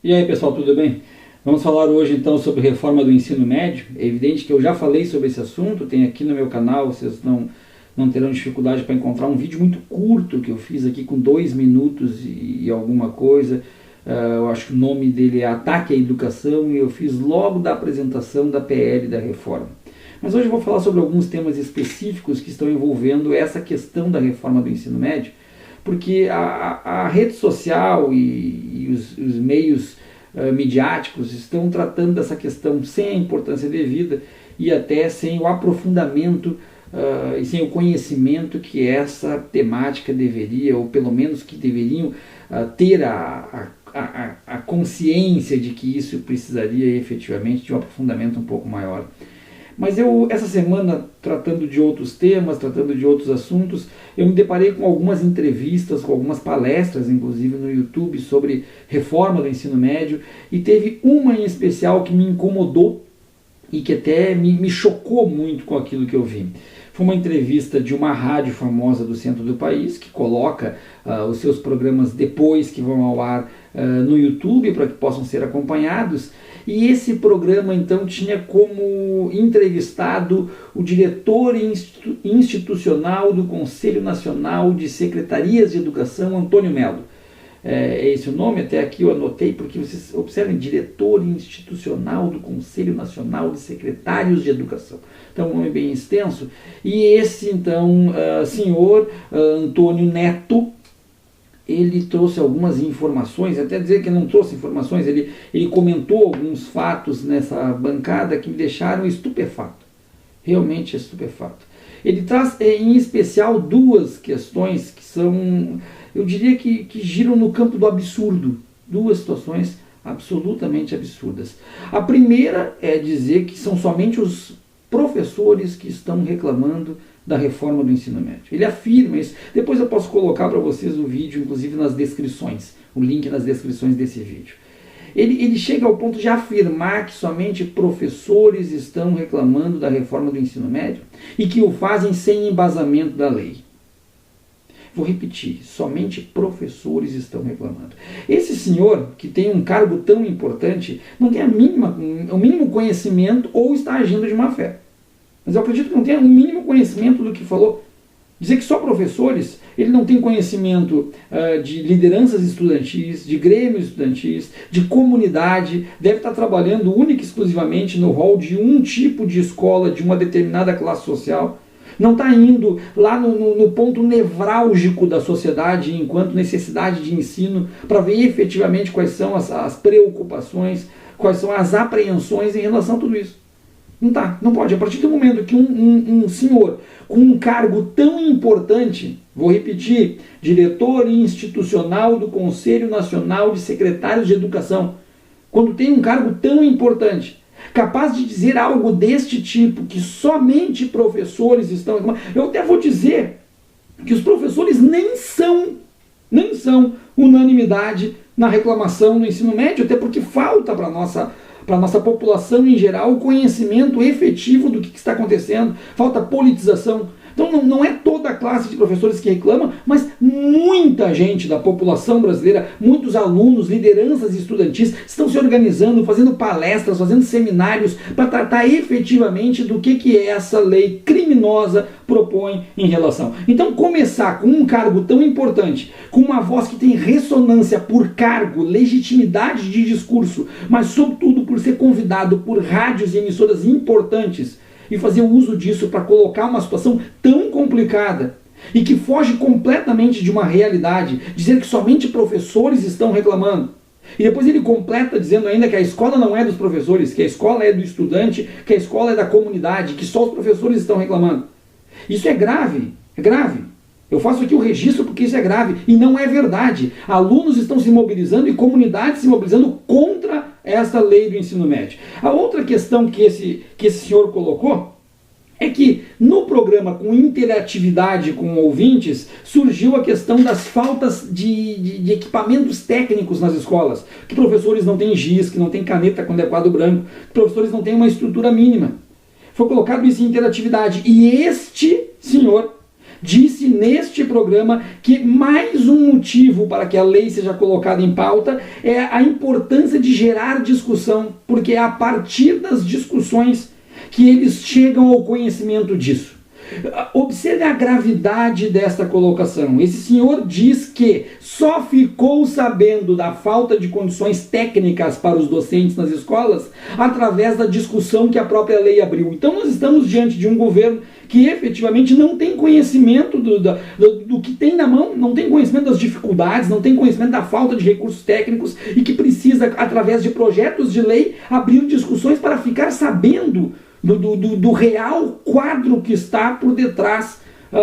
E aí, pessoal, tudo bem? Vamos falar hoje então sobre reforma do ensino médio. É evidente que eu já falei sobre esse assunto, tem aqui no meu canal, vocês não terão dificuldade para encontrar um vídeo muito curto que eu fiz aqui com 2 minutos e alguma coisa. Eu acho que o nome dele é Ataque à Educação e eu fiz logo da apresentação da PL da reforma. Mas hoje eu vou falar sobre alguns temas específicos que estão envolvendo essa questão da reforma do ensino médio, porque a rede social e os meios midiáticos estão tratando dessa questão sem a importância devida e até sem o aprofundamento e sem o conhecimento que essa temática deveria, ou pelo menos que deveriam ter a consciência de que isso precisaria efetivamente de um aprofundamento um pouco maior. Mas essa semana, tratando de outros temas, tratando de outros assuntos, eu me deparei com algumas entrevistas, com algumas palestras, inclusive no YouTube, sobre reforma do ensino médio, e teve uma em especial que me incomodou e que até me chocou muito com aquilo que eu vi. Foi uma entrevista de uma rádio famosa do centro do país, que coloca os seus programas depois que vão ao ar no YouTube, para que possam ser acompanhados. E esse programa então tinha como entrevistado o diretor institucional do Conselho Nacional de Secretarias de Educação, Antônio Melo. É esse o nome, até aqui eu anotei, porque vocês observem, diretor institucional do Conselho Nacional de Secretários de Educação. Então, um nome bem extenso. E esse, então, senhor Antônio Neto, ele trouxe algumas informações, até dizer que não trouxe informações, ele comentou alguns fatos nessa bancada que me deixaram estupefato, realmente estupefato. Ele traz em especial duas questões que são, eu diria que giram no campo do absurdo, duas situações absolutamente absurdas. A primeira é dizer que são somente os professores que estão reclamando da reforma do ensino médio. Ele afirma isso. Depois eu posso colocar para vocês o vídeo, inclusive nas descrições, o link nas descrições desse vídeo. Ele chega ao ponto de afirmar que somente professores estão reclamando da reforma do ensino médio e que o fazem sem embasamento da lei. Vou repetir, somente professores estão reclamando. Esse senhor, que tem um cargo tão importante, não tem o mínimo conhecimento ou está agindo de má fé. Mas eu acredito que não tenha o mínimo conhecimento do que falou. Dizer que só professores, ele não tem conhecimento de lideranças estudantis, de grêmios estudantis, de comunidade, deve estar trabalhando única e exclusivamente no rol de um tipo de escola, de uma determinada classe social. Não está indo lá no ponto nevrálgico da sociedade, enquanto necessidade de ensino, para ver efetivamente quais são as preocupações, quais são as apreensões em relação a tudo isso. Não tá, não pode. A partir do momento que um senhor com um cargo tão importante, vou repetir, diretor institucional do Conselho Nacional de Secretários de Educação, quando tem um cargo tão importante, capaz de dizer algo deste tipo, que somente professores estão... Eu até vou dizer que os professores nem são unanimidade na reclamação do ensino médio, até porque falta para a nossa população em geral o conhecimento efetivo do que está acontecendo, falta politização. Então não é toda a classe de professores que reclama, mas muita gente da população brasileira, muitos alunos, lideranças estudantis estão se organizando, fazendo palestras, fazendo seminários para tratar efetivamente do que essa lei criminosa propõe em relação. Então começar com um cargo tão importante, com uma voz que tem ressonância por cargo, legitimidade de discurso, mas sobretudo por ser convidado por rádios e emissoras importantes, e fazer uso disso para colocar uma situação tão complicada e que foge completamente de uma realidade, dizer que somente professores estão reclamando. E depois ele completa dizendo ainda que a escola não é dos professores, que a escola é do estudante, que a escola é da comunidade, que só os professores estão reclamando. Isso é grave, é grave. Eu faço aqui o registro porque isso é grave e não é verdade. Alunos estão se mobilizando e comunidades se mobilizando contra essa lei do ensino médio. A outra questão que esse senhor colocou é que no programa com interatividade com ouvintes surgiu a questão das faltas de equipamentos técnicos nas escolas, que professores não têm giz, que não têm caneta com quadro branco, que professores não têm uma estrutura mínima. Foi colocado isso em interatividade e este senhor disse neste programa que mais um motivo para que a lei seja colocada em pauta é a importância de gerar discussão, porque é a partir das discussões que eles chegam ao conhecimento disso. Observe a gravidade desta colocação. Esse senhor diz que só ficou sabendo da falta de condições técnicas para os docentes nas escolas através da discussão que a própria lei abriu. Então nós estamos diante de um governo que efetivamente não tem conhecimento do que tem na mão, não tem conhecimento das dificuldades, não tem conhecimento da falta de recursos técnicos e que precisa, através de projetos de lei, abrir discussões para ficar sabendo do real quadro que está por detrás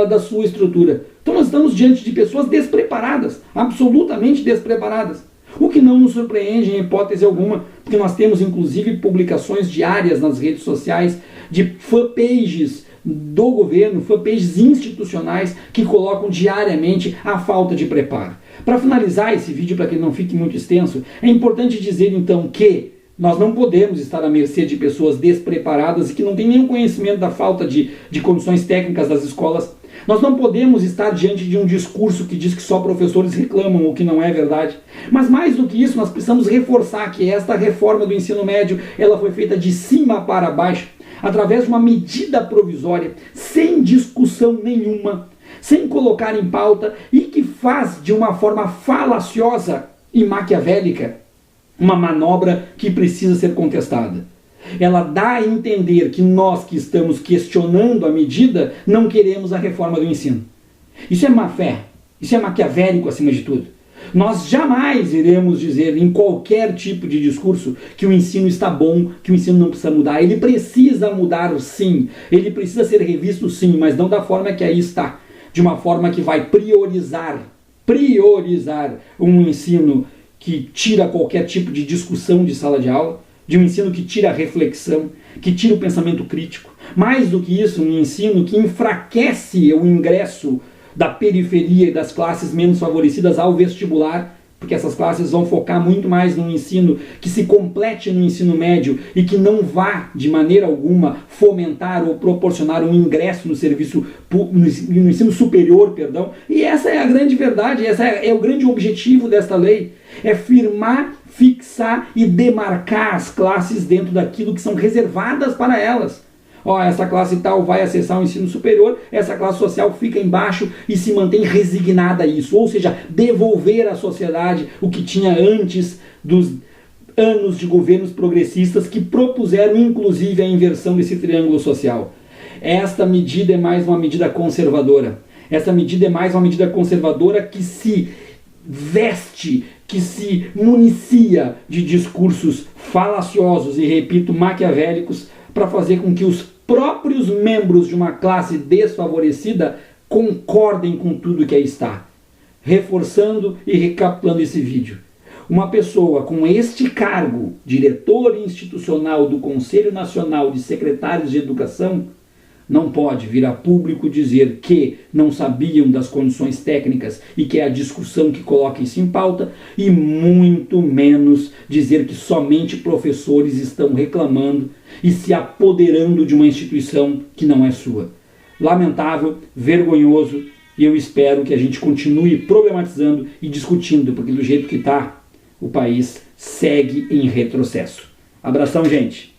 da sua estrutura. Então nós estamos diante de pessoas despreparadas, absolutamente despreparadas. O que não nos surpreende em hipótese alguma, porque nós temos inclusive publicações diárias nas redes sociais de fanpages do governo, fanpages institucionais que colocam diariamente a falta de preparo. Para finalizar esse vídeo, para que ele não fique muito extenso, é importante dizer então que nós não podemos estar à mercê de pessoas despreparadas e que não têm nenhum conhecimento da falta de condições técnicas das escolas. Nós não podemos estar diante de um discurso que diz que só professores reclamam, o que não é verdade. Mas mais do que isso, nós precisamos reforçar que esta reforma do ensino médio ela foi feita de cima para baixo, através de uma medida provisória, sem discussão nenhuma, sem colocar em pauta e que faz de uma forma falaciosa e maquiavélica uma manobra que precisa ser contestada. Ela dá a entender que nós que estamos questionando a medida não queremos a reforma do ensino. Isso é má fé, isso é maquiavélico acima de tudo. Nós jamais iremos dizer em qualquer tipo de discurso que o ensino está bom, que o ensino não precisa mudar. Ele precisa mudar sim, ele precisa ser revisto sim, mas não da forma que aí está. De uma forma que vai priorizar um ensino que tira qualquer tipo de discussão de sala de aula, de um ensino que tira a reflexão, que tira o pensamento crítico. Mais do que isso, um ensino que enfraquece o ingresso da periferia e das classes menos favorecidas ao vestibular, porque essas classes vão focar muito mais no ensino que se complete no ensino médio e que não vá, de maneira alguma, fomentar ou proporcionar um ingresso no serviço, no ensino superior, perdão. E essa é a grande verdade, esse é o grande objetivo desta lei, é firmar, fixar e demarcar as classes dentro daquilo que são reservadas para elas. Essa classe tal vai acessar o ensino superior, essa classe social fica embaixo e se mantém resignada a isso. Ou seja, devolver à sociedade o que tinha antes dos anos de governos progressistas que propuseram inclusive a inversão desse triângulo social. Esta medida é mais uma medida conservadora. Esta medida é mais uma medida conservadora que se veste, que se municia de discursos falaciosos e, repito, maquiavélicos para fazer com que os próprios membros de uma classe desfavorecida concordem com tudo que aí está. Reforçando e recapitulando esse vídeo. Uma pessoa com este cargo, diretor institucional do Conselho Nacional de Secretários de Educação, não pode vir a público dizer que não sabiam das condições técnicas e que é a discussão que coloca isso em pauta, e muito menos dizer que somente professores estão reclamando e se apoderando de uma instituição que não é sua. Lamentável, vergonhoso, e eu espero que a gente continue problematizando e discutindo, porque do jeito que está, o país segue em retrocesso. Abração, gente!